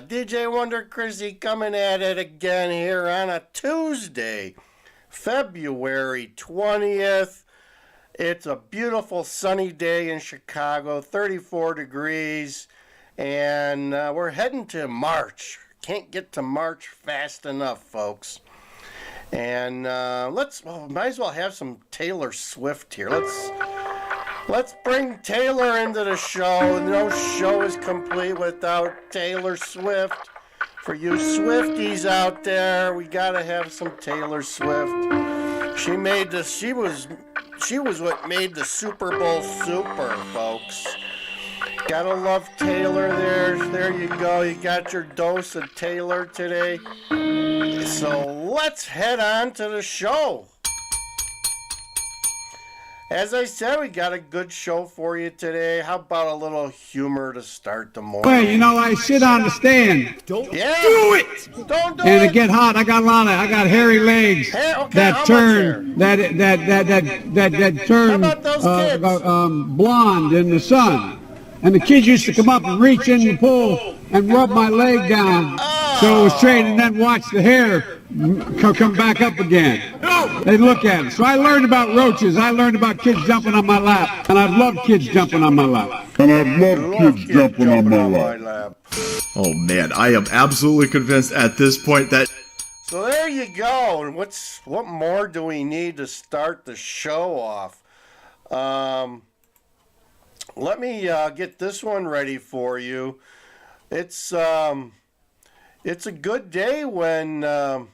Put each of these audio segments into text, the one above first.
DJ Wonder Chrissy coming at it again here on a Tuesday, February 20th. It's a beautiful sunny day in Chicago, 34 degrees, and we're heading to March. Can't get to March fast enough, folks. And might as well have some Taylor Swift here. Let's bring Taylor into the show. No show is complete without Taylor Swift. For you Swifties out there, we gotta have some Taylor Swift. She was what made the Super Bowl super, folks. Gotta love Taylor there. There you go. You got your dose of Taylor today. So let's head on to the show. As I said, we got a good show for you today. How about a little humor to start the morning? Wait, I sit on the stand. Don't do it. Don't do it. And it get hot. I got hairy legs that turn blonde in the sun. And the kids used to come up and reach in the pool and rub my leg down so it was straight, and then watch the hair come back up again. They look at it. So I learned about roaches. I learned about kids jumping on my lap. And I love kids jumping on my lap. Oh man, I am absolutely convinced at this point that... So there you go. And what more do we need to start the show off? Let me get this one ready for you. It's a good day when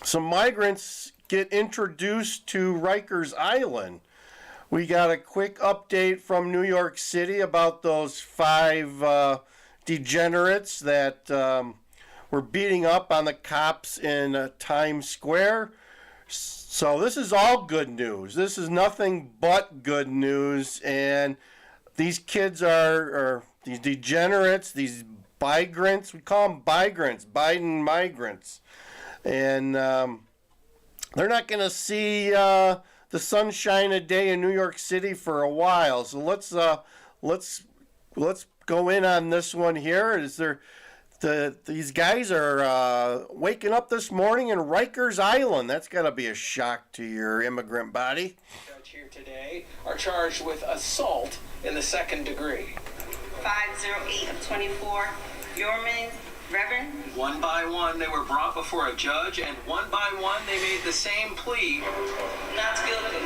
some migrants get introduced to Rikers Island. We got a quick update from New York City about those 5 degenerates that were beating up on the cops in Times Square. So this is all good news. This is nothing but good news. And these kids are these degenerates, these migrants. We call them migrants, Biden migrants. And they're not going to see the sunshine a day in New York City for a while. So let's go in on this one here. These guys are waking up this morning in Rikers Island. That's got to be a shock to your immigrant body. Judge here today are charged with assault in the 2nd degree. 508 of 24, Yorman, Reverend. One by one, they were brought before a judge, and one by one, they made the same plea. Not guilty.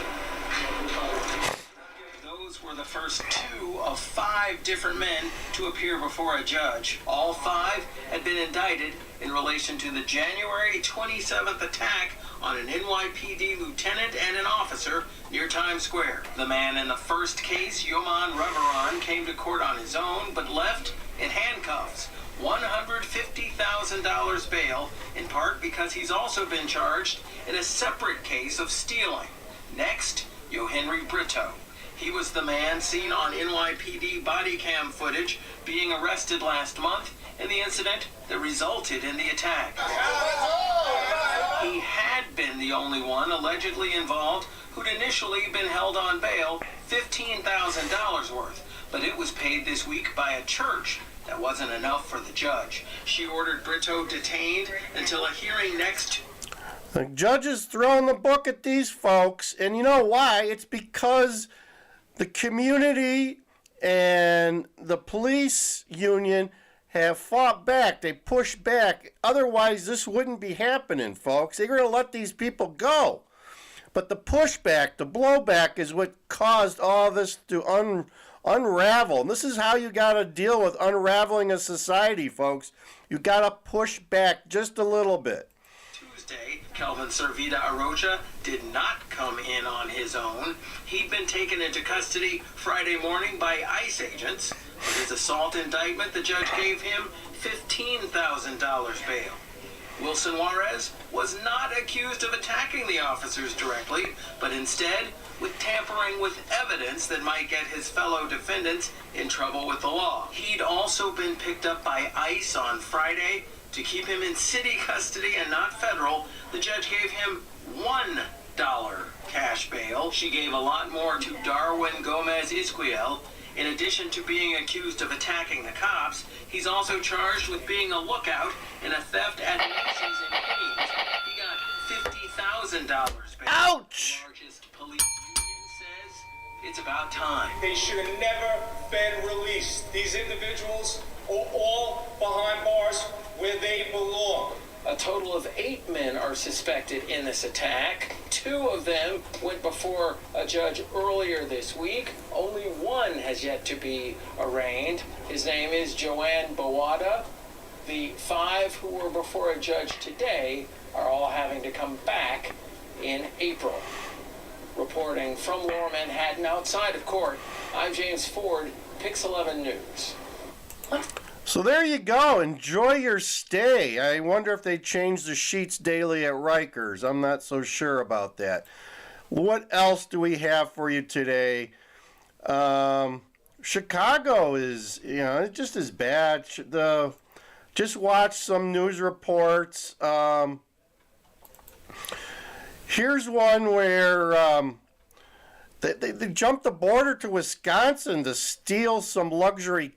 Those were the first 2 of 5 different men to appear before a judge. All 5 had been indicted in relation to the January 27th attack on an NYPD lieutenant and an officer near Times Square. The man in the first case, Yoman Reveron, came to court on his own, but left in handcuffs. $150,000 bail, in part because he's also been charged in a separate case of stealing. Next, Yohenry Brito. He was the man seen on NYPD body cam footage being arrested last month in the incident that resulted in the attack. He had been the only one allegedly involved who'd initially been held on bail, $15,000 worth, but it was paid this week by a church. That wasn't enough for the judge. She ordered Brito detained until a hearing next. The judge is throwing the book at these folks, and you know why? It's because the community and the police union have fought back. They pushed back. Otherwise, this wouldn't be happening, folks. They're going to let these people go. But the pushback, the blowback is what caused all this to unravel. And this is how you got to deal with unraveling a society, folks. You got to push back just a little bit. Tuesday, Kelvin Servita Arocha did not come in on his own. He'd been taken into custody Friday morning by ICE agents. For his assault indictment, the judge gave him $15,000 bail. Wilson Juarez was not accused of attacking the officers directly, but instead with tampering with evidence that might get his fellow defendants in trouble with the law. He'd also been picked up by ICE on Friday. To keep him in city custody and not federal, the judge gave him $1 cash bail. She gave a lot more to Darwin Gomez Isquiel, In addition to being accused of attacking the cops, he's also charged with being a lookout in a theft at Macy's in Queens. He got $50,000 back. Ouch! The largest police union says it's about time. They should have never been released. These individuals are all behind bars where they belong. A total of 8 men are suspected in this attack. 2 of them went before a judge earlier this week. Only 1 has yet to be arraigned. His name is Joanne Bawada. The 5 who were before a judge today are all having to come back in April. Reporting from Lower Manhattan outside of court, I'm James Ford, Pix 11 News. So there you go. Enjoy your stay. I wonder if they change the sheets daily at RIKERS. I'm not so sure about that. What else do we have for you today? Chicago is, just as bad. Just watch some news reports. Here's one where they jumped the border to Wisconsin to steal some luxury